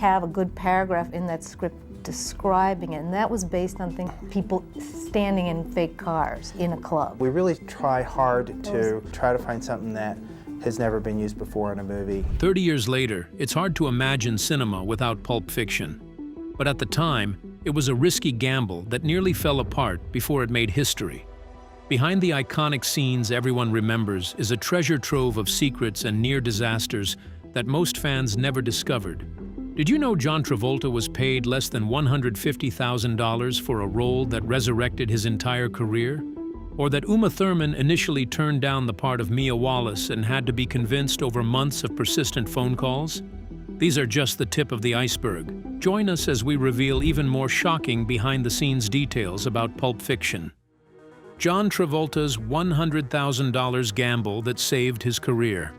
have a good paragraph in that script describing it, and that was based on people standing in fake cars in a club. We really try hard to try to find something that has never been used before in a movie. 30 years later, it's hard to imagine cinema without Pulp Fiction. But at the time, it was a risky gamble that nearly fell apart before it made history. Behind the iconic scenes everyone remembers is a treasure trove of secrets and near disasters that most fans never discovered. Did you know John Travolta was paid less than $150,000 for a role that resurrected his entire career? Or that Uma Thurman initially turned down the part of Mia Wallace and had to be convinced over months of persistent phone calls? These are just the tip of the iceberg. Join us as we reveal even more shocking behind-the-scenes details about Pulp Fiction. John Travolta's $100,000 gamble that saved his career.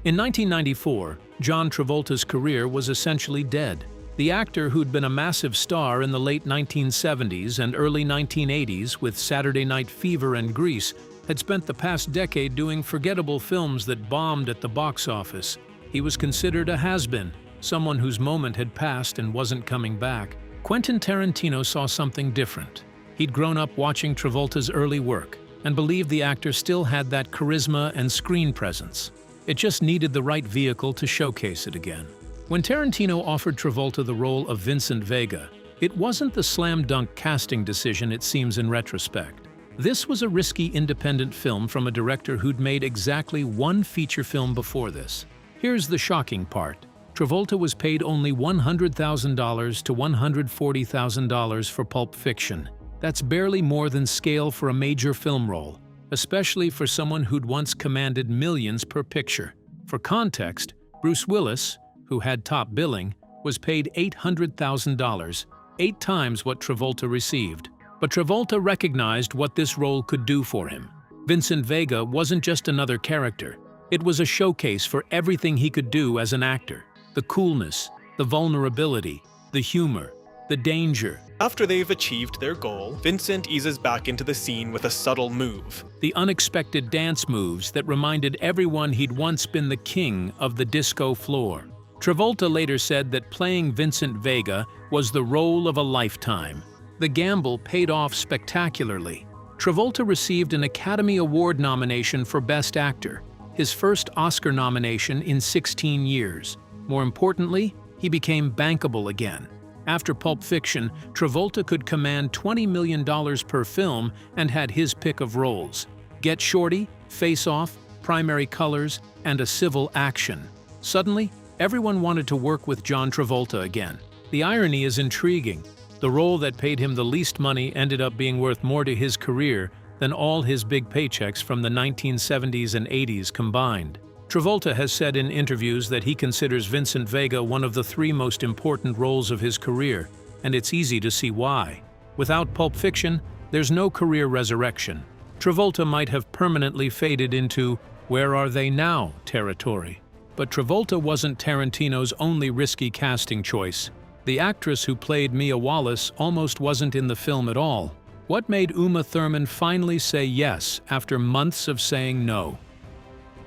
In 1994, John Travolta's career was essentially dead. The actor, who'd been a massive star in the late 1970s and early 1980s with Saturday Night Fever and Grease, had spent the past decade doing forgettable films that bombed at the box office. He was considered a has-been, someone whose moment had passed and wasn't coming back. Quentin Tarantino saw something different. He'd grown up watching Travolta's early work and believed the actor still had that charisma and screen presence. It just needed the right vehicle to showcase it again. When Tarantino offered Travolta the role of Vincent Vega, it wasn't the slam-dunk casting decision it seems in retrospect. This was a risky independent film from a director who'd made exactly one feature film before this. Here's the shocking part. Travolta was paid only $100,000 to $140,000 for Pulp Fiction. That's barely more than scale for a major film role, especially for someone who'd once commanded millions per picture. For context, Bruce Willis, who had top billing, was paid $800,000, 8 times what Travolta received. But Travolta recognized what this role could do for him. Vincent Vega wasn't just another character. It was a showcase for everything he could do as an actor. The coolness, the vulnerability, the humor, the danger. After they've achieved their goal, Vincent eases back into the scene with a subtle move. The unexpected dance moves that reminded everyone he'd once been the king of the disco floor. Travolta later said that playing Vincent Vega was the role of a lifetime. The gamble paid off spectacularly. Travolta received an Academy Award nomination for Best Actor, his first Oscar nomination in 16 years. More importantly, he became bankable again. After Pulp Fiction, Travolta could command $20 million per film and had his pick of roles: Get Shorty, Face Off, Primary Colors, and A Civil Action. Suddenly, everyone wanted to work with John Travolta again. The irony is intriguing. The role that paid him the least money ended up being worth more to his career than all his big paychecks from the 1970s and 80s combined. Travolta has said in interviews that he considers Vincent Vega one of the 3 most important roles of his career, and it's easy to see why. Without Pulp Fiction, there's no career resurrection. Travolta might have permanently faded into "where are they now" territory. But Travolta wasn't Tarantino's only risky casting choice. The actress who played Mia Wallace almost wasn't in the film at all. What made Uma Thurman finally say yes after months of saying no?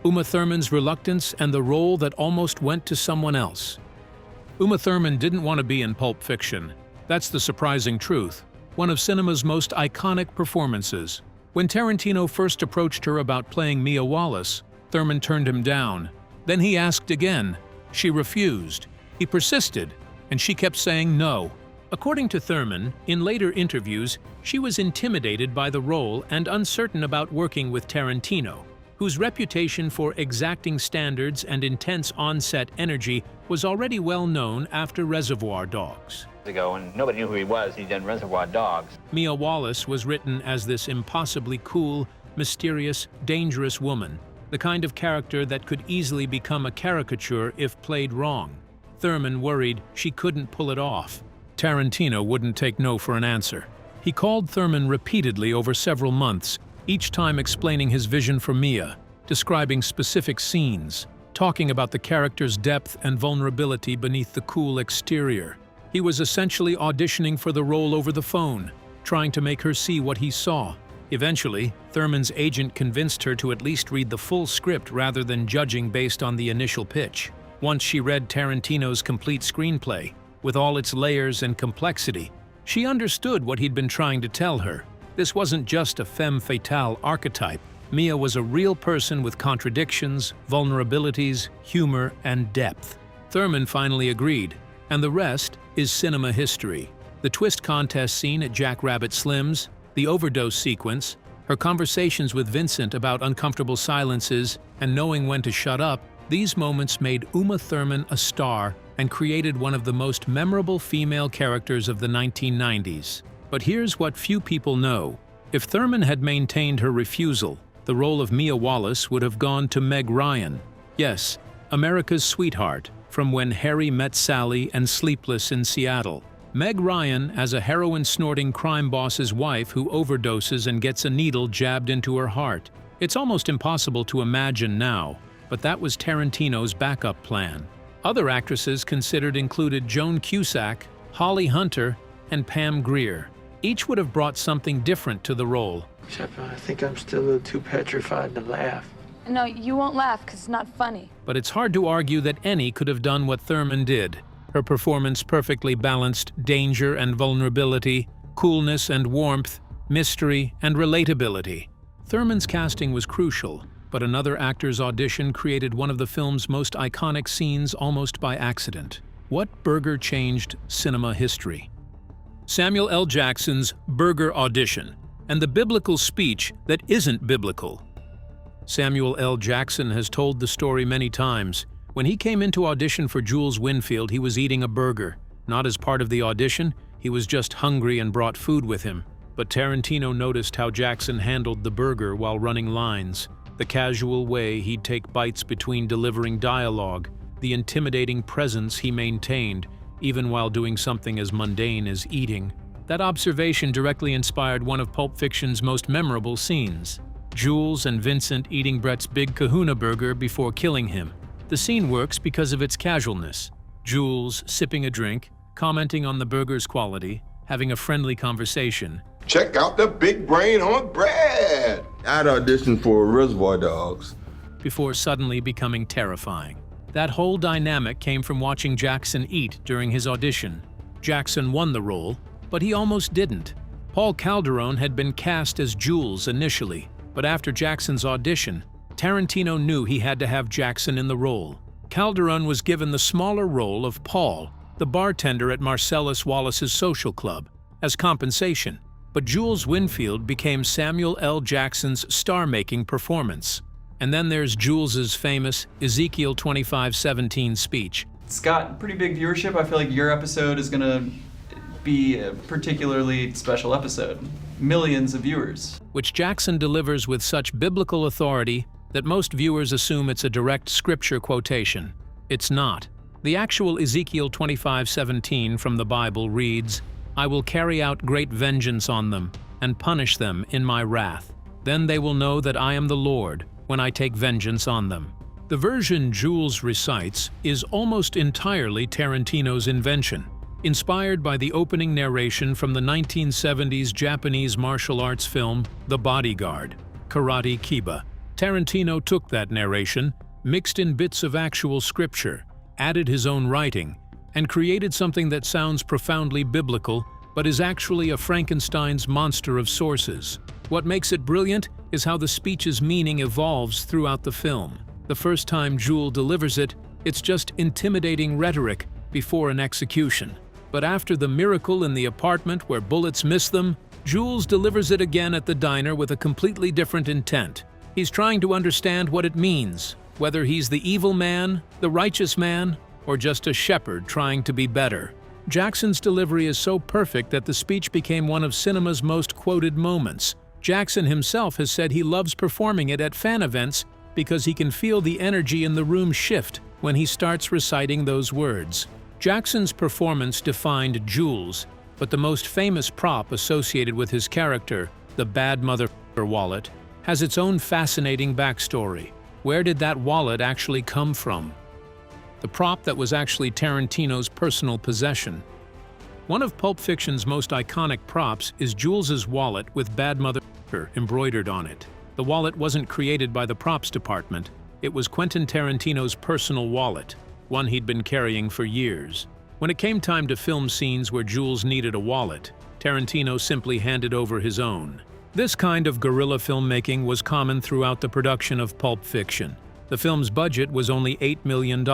Uma Thurman's reluctance and the role that almost went to someone else. Uma Thurman didn't want to be in Pulp Fiction. That's the surprising truth. One of cinema's most iconic performances. When Tarantino first approached her about playing Mia Wallace, Thurman turned him down. Then he asked again. She refused. He persisted, and she kept saying no. According to Thurman, in later interviews, she was intimidated by the role and uncertain about working with Tarantino, whose reputation for exacting standards and intense on-set energy was already well known after Reservoir Dogs. Ago, and nobody knew who he was. He'd done Reservoir Dogs. Mia Wallace was written as this impossibly cool, mysterious, dangerous woman, the kind of character that could easily become a caricature if played wrong. Thurman worried she couldn't pull it off. Tarantino wouldn't take no for an answer. He called Thurman repeatedly over several months, each time explaining his vision for Mia, describing specific scenes, talking about the character's depth and vulnerability beneath the cool exterior. He was essentially auditioning for the role over the phone, trying to make her see what he saw. Eventually, Thurman's agent convinced her to at least read the full script rather than judging based on the initial pitch. Once she read Tarantino's complete screenplay, with all its layers and complexity, she understood what he'd been trying to tell her. This wasn't just a femme fatale archetype. Mia was a real person with contradictions, vulnerabilities, humor, and depth. Thurman finally agreed, and the rest is cinema history. The twist contest scene at Jack Rabbit Slim's, the overdose sequence, her conversations with Vincent about uncomfortable silences and knowing when to shut up, these moments made Uma Thurman a star and created one of the most memorable female characters of the 1990s. But here's what few people know. If Thurman had maintained her refusal, the role of Mia Wallace would have gone to Meg Ryan. Yes, America's sweetheart, from When Harry Met Sally and Sleepless in Seattle. Meg Ryan as a heroin-snorting crime boss's wife who overdoses and gets a needle jabbed into her heart. It's almost impossible to imagine now, but that was Tarantino's backup plan. Other actresses considered included Joan Cusack, Holly Hunter, and Pam Grier. Each would have brought something different to the role. Except I think I'm still a little too petrified to laugh. No, you won't laugh because it's not funny. But it's hard to argue that any could have done what Thurman did. Her performance perfectly balanced danger and vulnerability, coolness and warmth, mystery and relatability. Thurman's casting was crucial, but another actor's audition created one of the film's most iconic scenes almost by accident. What burger changed cinema history? Samuel L. Jackson's burger audition, and the biblical speech that isn't biblical. Samuel L. Jackson has told the story many times. When he came into audition for Jules Winfield, he was eating a burger. Not as part of the audition, he was just hungry and brought food with him. But Tarantino noticed how Jackson handled the burger while running lines, the casual way he'd take bites between delivering dialogue, the intimidating presence he maintained, even while doing something as mundane as eating. That observation directly inspired one of Pulp Fiction's most memorable scenes. Jules and Vincent eating Brett's Big Kahuna burger before killing him. The scene works because of its casualness. Jules sipping a drink, commenting on the burger's quality, having a friendly conversation. Check out the big brain on Brad! I'd auditioned for Reservoir Dogs. Before suddenly becoming terrifying. That whole dynamic came from watching Jackson eat during his audition. Jackson won the role, but he almost didn't. Paul Calderone had been cast as Jules initially, but after Jackson's audition, Tarantino knew he had to have Jackson in the role. Calderone was given the smaller role of Paul, the bartender at Marcellus Wallace's social club, as compensation, but Jules Winfield became Samuel L. Jackson's star-making performance. And then there's Jules's famous Ezekiel 25:17 speech. It's got pretty big viewership. I feel like your episode is gonna be a particularly special episode. Millions of viewers. Which Jackson delivers with such biblical authority that most viewers assume it's a direct scripture quotation. It's not. The actual Ezekiel 25:17 from the Bible reads, "I will carry out great vengeance on them and punish them in my wrath. Then they will know that I am the Lord when I take vengeance on them." The version Jules recites is almost entirely Tarantino's invention, inspired by the opening narration from the 1970s Japanese martial arts film The Bodyguard, Karate Kiba. Tarantino took that narration, mixed in bits of actual scripture, added his own writing, and created something that sounds profoundly biblical, but is actually a Frankenstein's monster of sources. What makes it brilliant is how the speech's meaning evolves throughout the film. The first time Jules delivers it, it's just intimidating rhetoric before an execution. But after the miracle in the apartment where bullets miss them, Jules delivers it again at the diner with a completely different intent. He's trying to understand what it means, whether he's the evil man, the righteous man, or just a shepherd trying to be better. Jackson's delivery is so perfect that the speech became one of cinema's most quoted moments. Jackson himself has said he loves performing it at fan events because he can feel the energy in the room shift when he starts reciting those words. Jackson's performance defined Jules, but the most famous prop associated with his character, the bad mother wallet, has its own fascinating backstory. Where did that wallet actually come from? The prop that was actually Tarantino's personal possession. One of Pulp Fiction's most iconic props is Jules's wallet with bad mother embroidered on it. The wallet wasn't created by the props department. It was Quentin Tarantino's personal wallet. one he'd been carrying for years. When it came time to film scenes where Jules needed a wallet, Tarantino simply handed over his own. This kind of guerrilla filmmaking was common throughout the production of Pulp Fiction. The film's budget was only $8 million,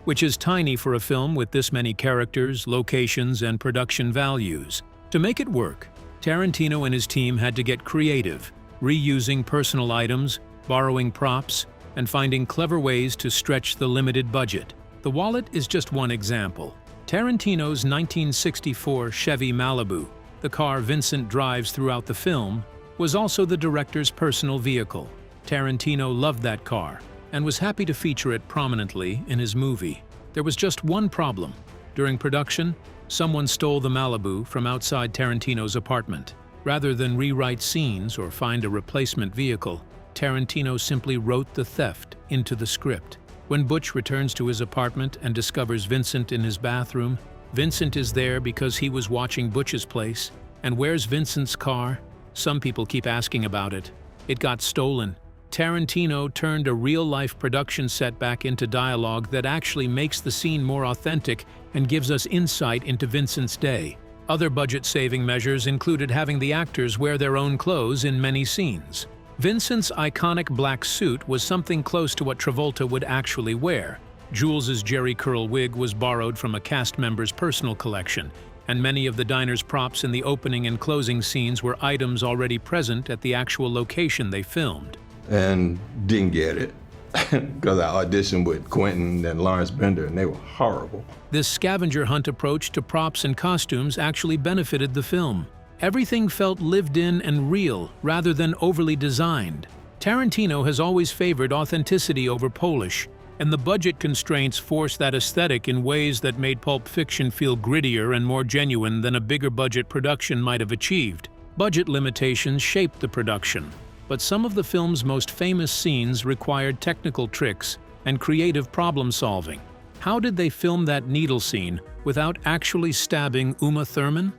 which is tiny for a film with this many characters, locations, and production values. To make it work, Tarantino and his team had to get creative, reusing personal items, borrowing props, and finding clever ways to stretch the limited budget. The wallet is just one example. Tarantino's 1964 Chevy Malibu, the car Vincent drives throughout the film, was also the director's personal vehicle. Tarantino loved that car and was happy to feature it prominently in his movie. There was just one problem. During production, someone stole the Malibu from outside Tarantino's apartment. Rather than rewrite scenes or find a replacement vehicle, Tarantino simply wrote the theft into the script. When Butch returns to his apartment and discovers Vincent in his bathroom, Vincent is there because he was watching Butch's place. And where's Vincent's car? Some people keep asking about it. It got stolen. Tarantino turned a real-life production setback into dialogue that actually makes the scene more authentic and gives us insight into Vincent's day. Other budget-saving measures included having the actors wear their own clothes in many scenes. Vincent's iconic black suit was something close to what Travolta would actually wear. Jules's Jerry curl wig was borrowed from a cast member's personal collection, and many of the diner's props in the opening and closing scenes were items already present at the actual location they filmed. And didn't get it because I auditioned with Quentin and Lawrence Bender, and they were horrible. This scavenger hunt approach to props and costumes actually benefited the film. Everything felt lived in and real rather than overly designed. Tarantino has always favored authenticity over polish, and the budget constraints forced that aesthetic in ways that made Pulp Fiction feel grittier and more genuine than a bigger budget production might have achieved. Budget limitations shaped the production, but some of the film's most famous scenes required technical tricks and creative problem-solving. How did they film that needle scene without actually stabbing Uma Thurman?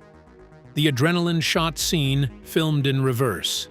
The adrenaline shot scene filmed in reverse.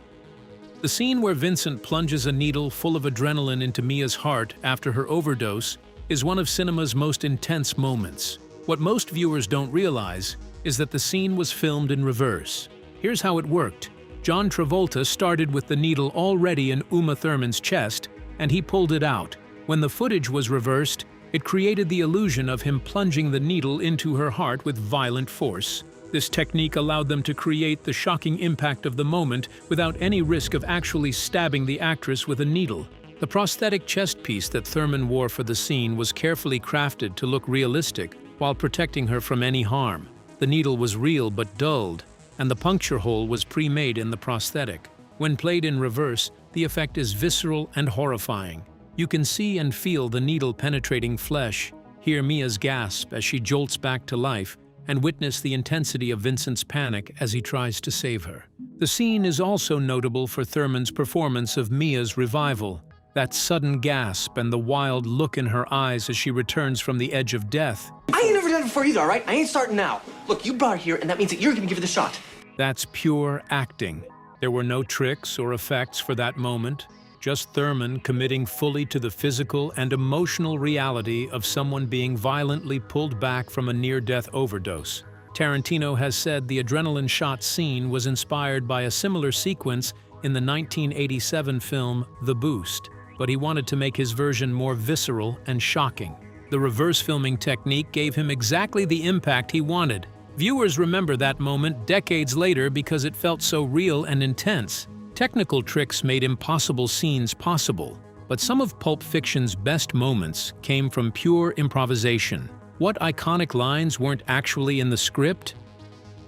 The scene where Vincent plunges a needle full of adrenaline into Mia's heart after her overdose is one of cinema's most intense moments. What most viewers don't realize is that the scene was filmed in reverse. Here's how it worked. John Travolta started with the needle already in Uma Thurman's chest, and he pulled it out. When the footage was reversed, it created the illusion of him plunging the needle into her heart with violent force. This technique allowed them to create the shocking impact of the moment without any risk of actually stabbing the actress with a needle. The prosthetic chest piece that Thurman wore for the scene was carefully crafted to look realistic while protecting her from any harm. The needle was real but dulled, and the puncture hole was pre-made in the prosthetic. When played in reverse, the effect is visceral and horrifying. You can see and feel the needle penetrating flesh, hear Mia's gasp as she jolts back to life, and witness the intensity of Vincent's panic as he tries to save her. The scene is also notable for Thurman's performance of Mia's revival. That sudden gasp and the wild look in her eyes as she returns from the edge of death. I ain't never done it before either, all right? I ain't starting now. Look, you brought her here, and that means that you're gonna give it a shot. That's pure acting. There were no tricks or effects for that moment, just Thurman committing fully to the physical and emotional reality of someone being violently pulled back from a near-death overdose. Tarantino has said the adrenaline shot scene was inspired by a similar sequence in the 1987 film The Boost, but he wanted to make his version more visceral and shocking. The reverse filming technique gave him exactly the impact he wanted. Viewers remember that moment decades later because it felt so real and intense. Technical tricks made impossible scenes possible, but some of Pulp Fiction's best moments came from pure improvisation. What iconic lines weren't actually in the script?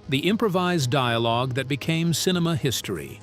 The improvised dialogue that became cinema history.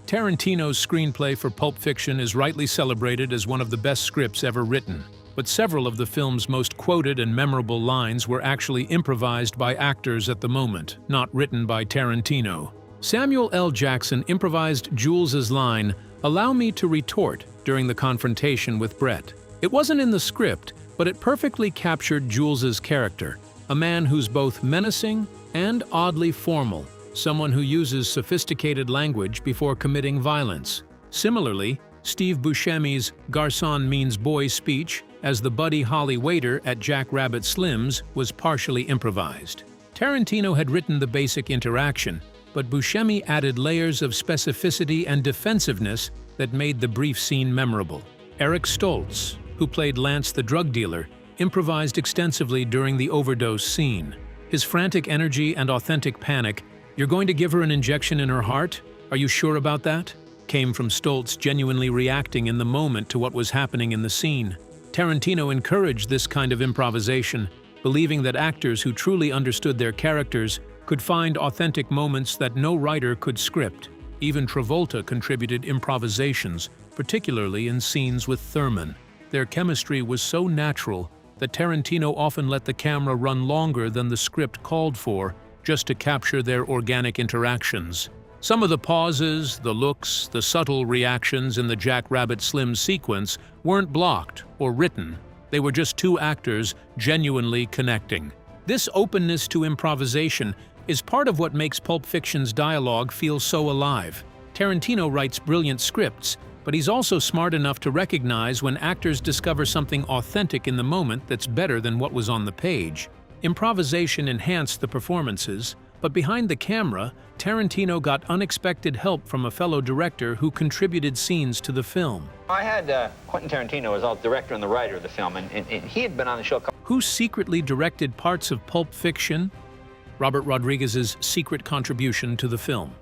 Tarantino's screenplay for Pulp Fiction is rightly celebrated as one of the best scripts ever written, but several of the film's most quoted and memorable lines were actually improvised by actors at the moment, not written by Tarantino. Samuel L. Jackson improvised Jules's line, "Allow me to retort," during the confrontation with Brett. It wasn't in the script, but it perfectly captured Jules's character, a man who's both menacing and oddly formal, someone who uses sophisticated language before committing violence. Similarly, Steve Buscemi's Garçon means boy speech as the Buddy Holly waiter at Jack Rabbit Slim's was partially improvised. Tarantino had written the basic interaction, but Buscemi added layers of specificity and defensiveness that made the brief scene memorable. Eric Stoltz, who played Lance the drug dealer, improvised extensively during the overdose scene. His frantic energy and authentic panic, "You're going to give her an injection in her heart? Are you sure about that?" came from Stoltz genuinely reacting in the moment to what was happening in the scene. Tarantino encouraged this kind of improvisation, believing that actors who truly understood their characters could find authentic moments that no writer could script. Even Travolta contributed improvisations, particularly in scenes with Thurman. Their chemistry was so natural that Tarantino often let the camera run longer than the script called for just to capture their organic interactions. Some of the pauses, the looks, the subtle reactions in the Jack Rabbit Slim sequence weren't blocked or written. They were just two actors genuinely connecting. This openness to improvisation is part of what makes Pulp Fiction's dialogue feel so alive. Tarantino writes brilliant scripts, but he's also smart enough to recognize when actors discover something authentic in the moment that's better than what was on the page. Improvisation enhanced the performances, but behind the camera, Tarantino got unexpected help from a fellow director who contributed scenes to the film. I had Quentin Tarantino as the director and the writer of the film, and he had been on the show a couple. Who secretly directed parts of Pulp Fiction? Robert Rodriguez's secret contribution to the film.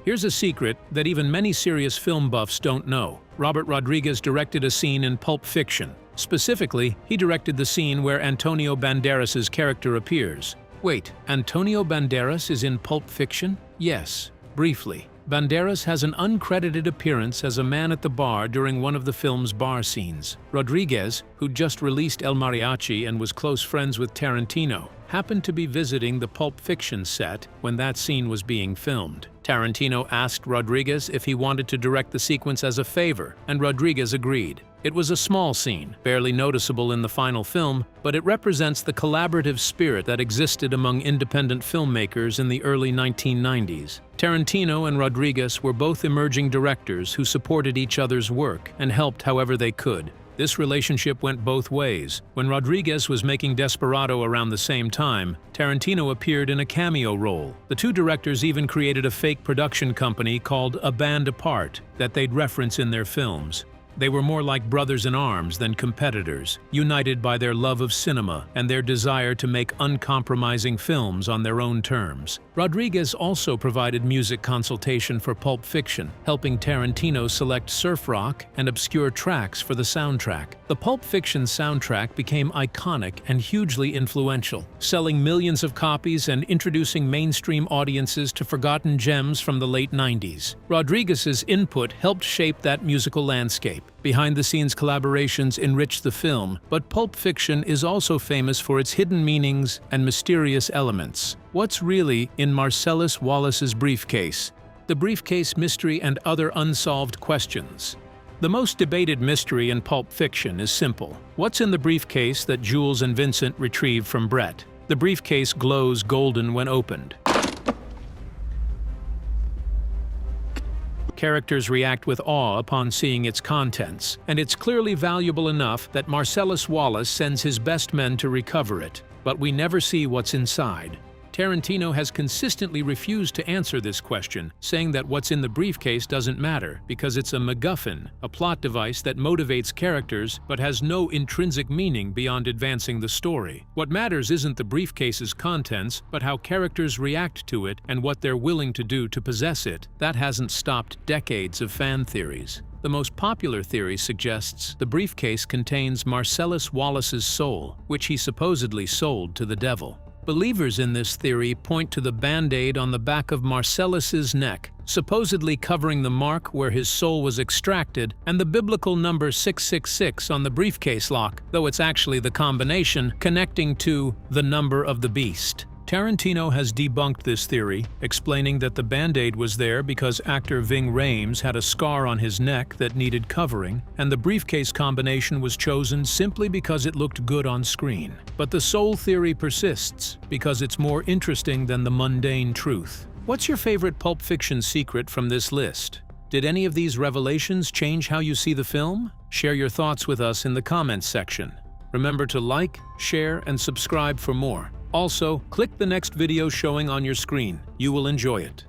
Here's a secret that even many serious film buffs don't know. Robert Rodriguez directed a scene in Pulp Fiction. Specifically, he directed the scene where Antonio Banderas's character appears. Wait, Antonio Banderas is in Pulp Fiction? Yes, briefly. Banderas has an uncredited appearance as a man at the bar during one of the film's bar scenes. Rodriguez, who'd just released El Mariachi and was close friends with Tarantino, happened to be visiting the Pulp Fiction set when that scene was being filmed. Tarantino asked Rodriguez if he wanted to direct the sequence as a favor, and Rodriguez agreed. It was a small scene, barely noticeable in the final film, but it represents the collaborative spirit that existed among independent filmmakers in the early 1990s. Tarantino and Rodriguez were both emerging directors who supported each other's work and helped however they could. This relationship went both ways. When Rodriguez was making Desperado around the same time, Tarantino appeared in a cameo role. The two directors even created a fake production company called A Band Apart that they'd reference in their films. They were more like brothers in arms than competitors, united by their love of cinema and their desire to make uncompromising films on their own terms. Rodriguez also provided music consultation for Pulp Fiction, helping Tarantino select surf rock and obscure tracks for the soundtrack. The Pulp Fiction soundtrack became iconic and hugely influential, selling millions of copies and introducing mainstream audiences to forgotten gems from the late 90s. Rodriguez's input helped shape that musical landscape. Behind-the-scenes collaborations enriched the film, but Pulp Fiction is also famous for its hidden meanings and mysterious elements. What's really in Marcellus Wallace's briefcase? The briefcase mystery and other unsolved questions. The most debated mystery in Pulp Fiction is simple. What's in the briefcase that Jules and Vincent retrieve from Brett? The briefcase glows golden when opened. Characters react with awe upon seeing its contents, and it's clearly valuable enough that Marcellus Wallace sends his best men to recover it. But we never see what's inside. Tarantino has consistently refused to answer this question, saying that what's in the briefcase doesn't matter because it's a MacGuffin, a plot device that motivates characters but has no intrinsic meaning beyond advancing the story. What matters isn't the briefcase's contents, but how characters react to it and what they're willing to do to possess it. That hasn't stopped decades of fan theories. The most popular theory suggests the briefcase contains Marcellus Wallace's soul, which he supposedly sold to the devil. Believers in this theory point to the band-aid on the back of Marcellus's neck, supposedly covering the mark where his soul was extracted, and the biblical number 666 on the briefcase lock, though it's actually the combination connecting to the number of the beast. Tarantino has debunked this theory, explaining that the Band-Aid was there because actor Ving Rhames had a scar on his neck that needed covering, and the briefcase combination was chosen simply because it looked good on screen. But the soul theory persists because it's more interesting than the mundane truth. What's your favorite Pulp Fiction secret from this list? Did any of these revelations change how you see the film? Share your thoughts with us in the comments section. Remember to like, share, and subscribe for more. Also, click the next video showing on your screen. You will enjoy it.